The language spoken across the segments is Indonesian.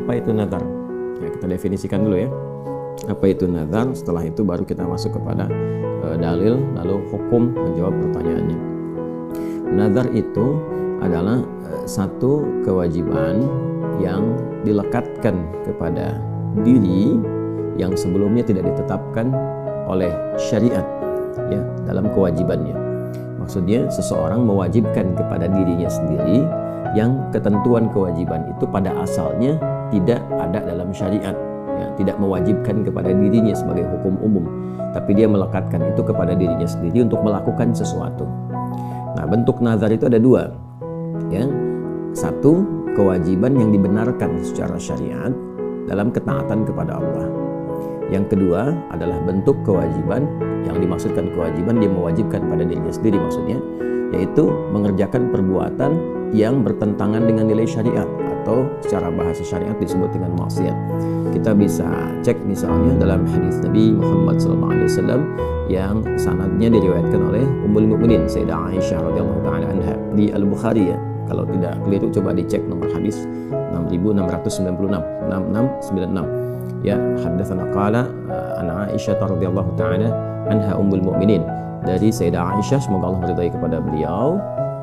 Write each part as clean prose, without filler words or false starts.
apa itu nazar? Ya, kita definisikan dulu ya. Apa itu nazar? Setelah itu baru kita masuk kepada dalil, lalu hukum menjawab pertanyaannya. Nazar itu adalah satu kewajiban yang dilekatkan kepada diri yang sebelumnya tidak ditetapkan oleh syariat ya dalam kewajibannya. Maksudnya seseorang mewajibkan kepada dirinya sendiri yang ketentuan kewajiban itu pada asalnya tidak ada dalam syariat ya, tidak mewajibkan kepada dirinya sebagai hukum umum, tapi dia melekatkan itu kepada dirinya sendiri untuk melakukan sesuatu. Nah, bentuk nazar itu ada dua ya. Satu, kewajiban yang dibenarkan secara syariat dalam ketaatan kepada Allah. Yang kedua adalah bentuk kewajiban yang dimaksudkan kewajiban dia mewajibkan pada dirinya sendiri, maksudnya yaitu mengerjakan perbuatan yang bertentangan dengan nilai syariat atau secara bahasa syariat disebut dengan maksiat. Kita bisa cek misalnya dalam hadis Nabi Muhammad SAW yang sanadnya diriwayatkan oleh Ummul Mukminin Sayyidah Aisyah radhiyallahu taala anha di Al-Bukhari ya. Kalau tidak keliru coba dicek nomor hadis 6696 6696 ya. Haddatsana qala ana Aisyah radhiyallahu taala anha Ummul Mukminin, dari Sayyidah Aisyah, semoga Allah meridai kepada beliau,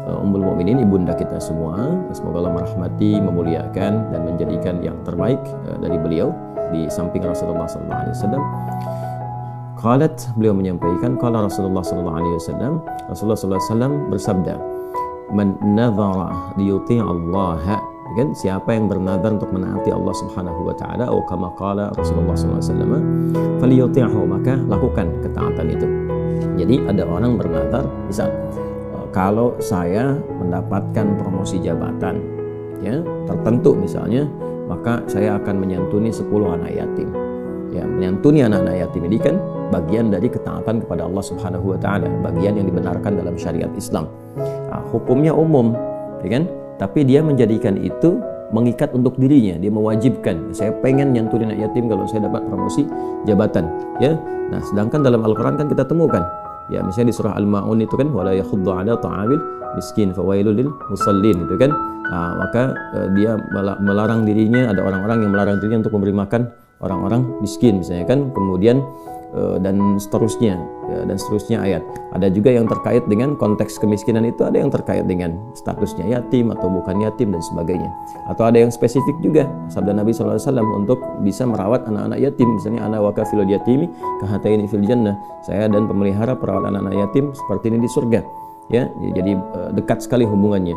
Ummul Mukminin, ibunda kita semua, semoga Allah merahmati, memuliakan dan menjadikan yang terbaik dari beliau di samping Rasulullah sallallahu alaihi wasallam. Qalat, beliau menyampaikan, qala Rasulullah sallallahu alaihi wasallam, Rasulullah sallallahu alaihi wasallam bersabda, man nadhara liyuti' Allah, kan, siapa yang bernazar untuk menaati Allah Subhanahu wa taala, atau kama qala Rasulullah sallallahu alaihi wasallam, falyuti'hu, maka lakukan ketaatan itu. Jadi ada orang bernazar, misal kalau saya mendapatkan promosi jabatan ya tertentu misalnya, maka saya akan menyantuni 10 anak yatim. Ya, menyantuni anak-anak yatim ini kan bagian dari ketaatan kepada Allah Subhanahu wa taala, bagian yang dibenarkan dalam syariat Islam. Nah, hukumnya umum, ya kan? Tapi dia menjadikan itu mengikat untuk dirinya, dia mewajibkan, saya pengen nyantunin anak yatim kalau saya dapat promosi jabatan, ya. Nah, sedangkan dalam Al-Qur'an kan kita temukan, ya, misalnya di surah Al-Maun itu kan wala yakhuddu 'ala ta'amil miskin fawailul lil musallin, itu kan. Nah, maka dia melarang dirinya, ada orang-orang yang melarang dirinya untuk memberi makan orang-orang miskin misalnya kan, kemudian dan seterusnya ya, dan seterusnya ayat. Ada juga yang terkait dengan konteks kemiskinan itu, ada yang terkait dengan statusnya yatim atau bukan yatim dan sebagainya. Atau ada yang spesifik juga sabda Nabi SAW untuk bisa merawat anak-anak yatim, misalnya ana wa kafilul yatimi kahataini fil jannah, saya dan pemelihara perawat anak-anak yatim seperti ini di surga ya. Jadi dekat sekali hubungannya.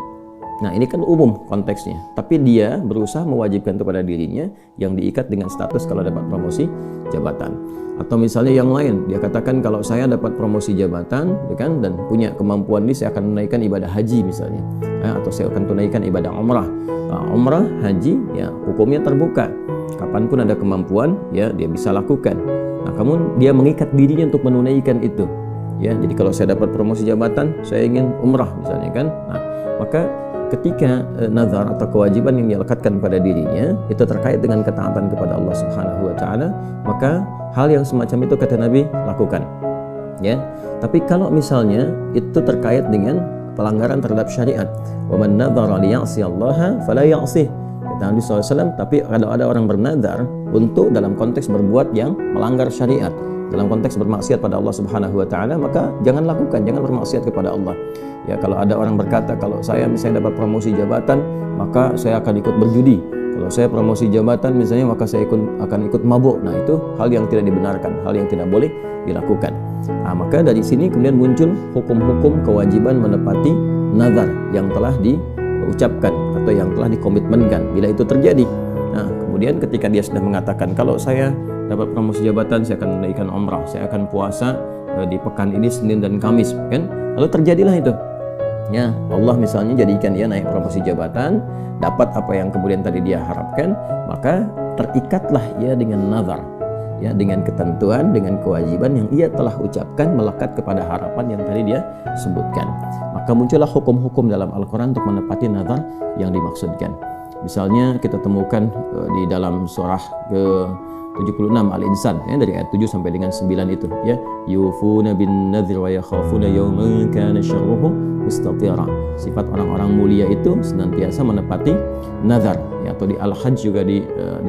Nah, ini kan umum konteksnya, tapi dia berusaha mewajibkan kepada dirinya yang diikat dengan status kalau dapat promosi jabatan. Atau misalnya yang lain, dia katakan kalau saya dapat promosi jabatan ya kan, dan punya kemampuan ini, saya akan menunaikan ibadah haji misalnya ya, atau saya akan tunaikan ibadah umrah. Nah, umrah, haji ya hukumnya terbuka, kapanpun ada kemampuan ya dia bisa lakukan. Nah, kamu dia mengikat dirinya untuk menunaikan itu ya. Jadi kalau saya dapat promosi jabatan, saya ingin umrah misalnya kan. Nah, maka ketika nazar atau kewajiban yang dilekatkan pada dirinya itu terkait dengan ketaatan kepada Allah Subhanahu wa taala, maka hal yang semacam itu kata Nabi lakukan. Ya. Tapi kalau misalnya itu terkait dengan pelanggaran terhadap syariat, wa man nadzara liya'siyallaha fala ya'sih, kata Nabi SAW. Tapi kalau ada orang bernazar untuk dalam konteks berbuat yang melanggar syariat, dalam konteks bermaksiat pada Allah Subhanahu wa taala, maka jangan lakukan, jangan bermaksiat kepada Allah. Ya, kalau ada orang berkata kalau saya misalnya dapat promosi jabatan, maka saya akan ikut berjudi. Kalau saya promosi jabatan misalnya, maka saya akan ikut mabuk. Nah, itu hal yang tidak dibenarkan, hal yang tidak boleh dilakukan. Nah, maka dari sini kemudian muncul hukum-hukum kewajiban menepati nazar yang telah diucapkan atau yang telah dikomitmenkan bila itu terjadi. Nah, kemudian ketika dia sudah mengatakan kalau saya dapat promosi jabatan, saya akan menunaikan umrah, saya akan puasa di pekan ini Senin dan Kamis, kan? Lalu terjadilah itu. Ya, Allah misalnya jadikan dia naik promosi jabatan, dapat apa yang kemudian tadi dia harapkan, maka terikatlah ia dengan nazar, ya, dengan ketentuan, dengan kewajiban yang ia telah ucapkan melekat kepada harapan yang tadi dia sebutkan. Maka muncullah hukum-hukum dalam Al-Quran untuk menepati nazar yang dimaksudkan. Misalnya kita temukan di dalam surah ke-76 Al-Insan ya, dari ayat 7 sampai dengan 9 itu ya, yufuna bin nadhir wa yakhafuna yawman kana syarruhu mustatira. Sifat orang-orang mulia itu senantiasa menepati nazar, ya, atau di Al-Hajj juga di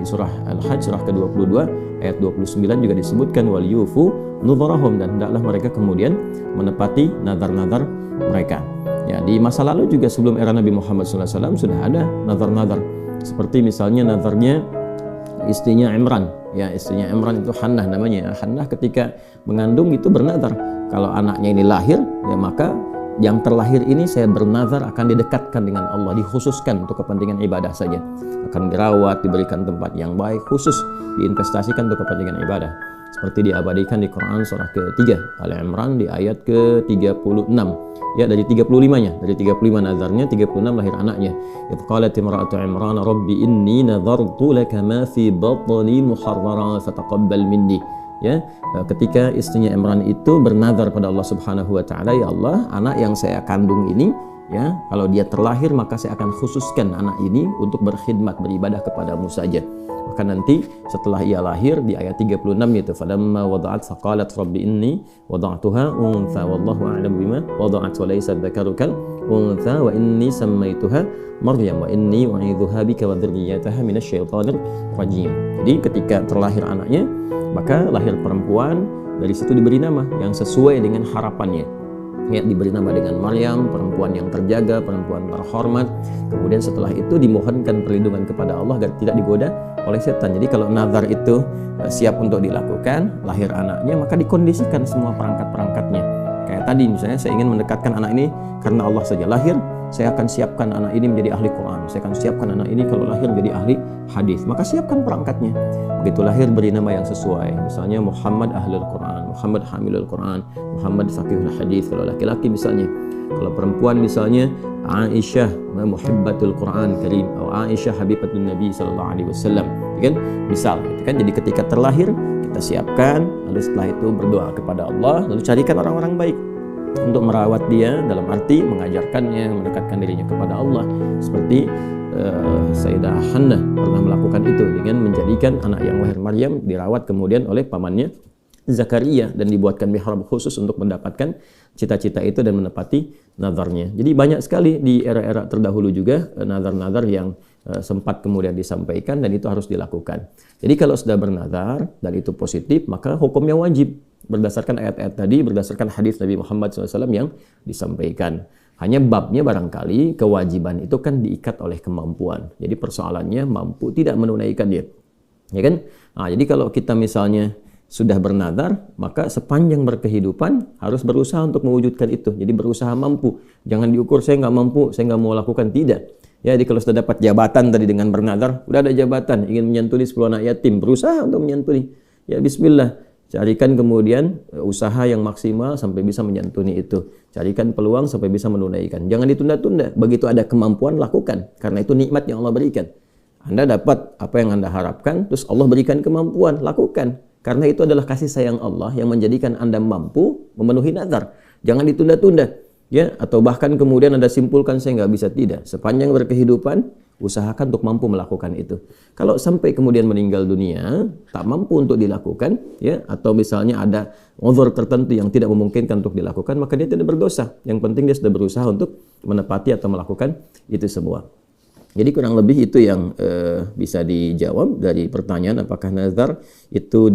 surah Al-Hajj surah ke-22 ayat 29 juga disebutkan wal yufu nudharahum, dan hendaklah mereka kemudian menepati nazar-nazar mereka. Ya, di masa lalu juga sebelum era Nabi Muhammad SAW sudah ada nazar-nazar. Seperti misalnya nazarnya istrinya Imran, ya, istrinya Imran itu Hannah namanya. Hannah ketika mengandung itu bernazar, kalau anaknya ini lahir, ya maka yang terlahir ini saya bernazar akan didekatkan dengan Allah, dikhususkan untuk kepentingan ibadah saja, akan dirawat, diberikan tempat yang baik, khusus diinvestasikan untuk kepentingan ibadah. Seperti diabadikan di Quran surah ke-3 Al-Imran di ayat ke-36, ya, dari 35-nya, dari 35 nazarnya, 36 lahir anaknya. Idz qalat imra'atu Imran rabbi inni nadhartu laka ma fi batni muharraran fataqabbal minni. Ya, ketika istrinya Imran itu bernazar pada Allah Subhanahu wa taala, ya Allah, anak yang saya kandung ini, ya, kalau dia terlahir maka saya akan khususkan anak ini untuk berkhidmat, beribadah kepadamu saja. Maka nanti setelah ia lahir di ayat 36 itu falamma wada'at faqalat rabbi inni wada'tuha untha wallahu a'lam bima wada'at wa laysa dzakaru kal untha wa inni sammaituha Maryam wa inni u'idzuha bika wa dzurriyyataha minasyaitonir rajim. Jadi ketika terlahir anaknya, maka lahir perempuan, dari situ diberi nama yang sesuai dengan harapannya. Ya, diberi nama dengan Maryam, perempuan yang terjaga, perempuan terhormat. Kemudian setelah itu dimohonkan perlindungan kepada Allah agar tidak digoda oleh setan. Jadi kalau nazar itu siap untuk dilakukan, lahir anaknya, maka dikondisikan semua perangkat-perangkatnya. Kayak tadi misalnya saya ingin mendekatkan anak ini karena Allah saja. Lahir, saya akan siapkan anak ini menjadi ahli Quran. Saya akan siapkan anak ini kalau lahir menjadi ahli hadis. Maka siapkan perangkatnya. Begitu lahir beri nama yang sesuai. Misalnya Muhammad ahlul Quran, Muhammad hamilul Quran, Muhammad faqihul hadis kalau laki-laki misalnya. Kalau perempuan misalnya Aisyah muhibbatul Quran karim atau Aisyah habibatun Nabi sallallahu alaihi wasallam, kan? Misal gitu kan. Jadi ketika terlahir kita siapkan, lalu setelah itu berdoa kepada Allah, lalu carikan orang-orang baik untuk merawat dia, dalam arti mengajarkannya, mendekatkan dirinya kepada Allah. Seperti Sayyidah Hannah pernah melakukan itu dengan menjadikan anak yang lahir Maryam dirawat kemudian oleh pamannya Zakaria dan dibuatkan mihrab khusus untuk mendapatkan cita-cita itu dan menepati nazarnya. Jadi banyak sekali di era-era terdahulu juga nazar-nazar yang sempat kemudian disampaikan dan itu harus dilakukan. Jadi kalau sudah bernazar dan itu positif, maka hukumnya wajib berdasarkan ayat-ayat tadi, berdasarkan hadis Nabi Muhammad SAW yang disampaikan. Hanya babnya barangkali kewajiban itu kan diikat oleh kemampuan. Jadi persoalannya mampu tidak menunaikan dia, ya kan? Nah, jadi kalau kita misalnya sudah bernazar, maka sepanjang berkehidupan harus berusaha untuk mewujudkan itu. Jadi berusaha mampu. Jangan diukur saya nggak mampu, saya nggak mau lakukan, tidak. Ya, jadi kalau sudah dapat jabatan tadi dengan bernazar, udah ada jabatan, ingin menyantuni 10 anak yatim, berusaha untuk menyantuni. Ya bismillah, carikan kemudian usaha yang maksimal sampai bisa menyantuni itu. Carikan peluang sampai bisa menunaikan. Jangan ditunda-tunda. Begitu ada kemampuan, lakukan. Karena itu nikmat yang Allah berikan. Anda dapat apa yang Anda harapkan, terus Allah berikan kemampuan, lakukan. Karena itu adalah kasih sayang Allah yang menjadikan Anda mampu memenuhi nazar. Jangan ditunda-tunda. Ya, atau bahkan kemudian Anda simpulkan saya nggak bisa, tidak. Sepanjang berkehidupan, usahakan untuk mampu melakukan itu. Kalau sampai kemudian meninggal dunia, tak mampu untuk dilakukan, ya, atau misalnya ada uzur tertentu yang tidak memungkinkan untuk dilakukan, maka dia tidak berdosa. Yang penting dia sudah berusaha untuk menepati atau melakukan itu semua. Jadi kurang lebih itu yang bisa dijawab dari pertanyaan apakah nazar itu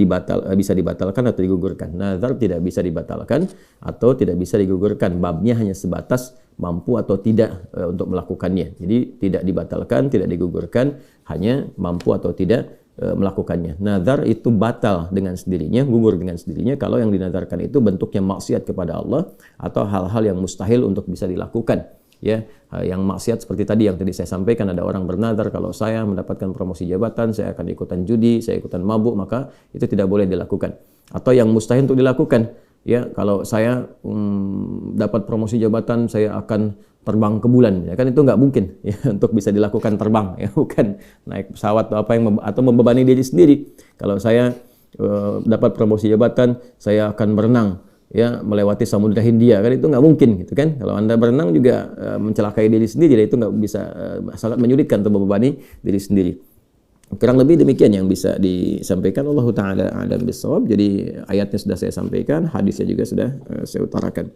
bisa dibatalkan atau digugurkan. Nazar tidak bisa dibatalkan atau tidak bisa digugurkan. Babnya hanya sebatas mampu atau tidak untuk melakukannya. Jadi tidak dibatalkan, tidak digugurkan, hanya mampu atau tidak melakukannya. Nazar itu batal dengan sendirinya, gugur dengan sendirinya kalau yang dinazarkan itu bentuknya maksiat kepada Allah atau hal-hal yang mustahil untuk bisa dilakukan. Ya, yang maksiat seperti tadi yang tadi saya sampaikan, ada orang bernazar kalau saya mendapatkan promosi jabatan, saya akan ikutan judi, saya ikutan mabuk, maka itu tidak boleh dilakukan. Atau yang mustahil untuk dilakukan, ya, kalau saya dapat promosi jabatan, saya akan terbang ke bulan, ya kan itu nggak mungkin ya, untuk bisa dilakukan terbang, ya, bukan naik pesawat atau apa yang atau membebani diri sendiri. Kalau saya dapat promosi jabatan, saya akan berenang, ya, melewati Samudra Hindia, kan itu nggak mungkin gitu kan. Kalau Anda berenang juga mencelakai diri sendiri, itu nggak bisa, sangat menyulitkan untuk membebani diri sendiri. Kurang lebih demikian yang bisa disampaikan. Allahu ta'ala a'lam bissawab. Jadi ayatnya sudah saya sampaikan, hadisnya juga sudah saya utarakan.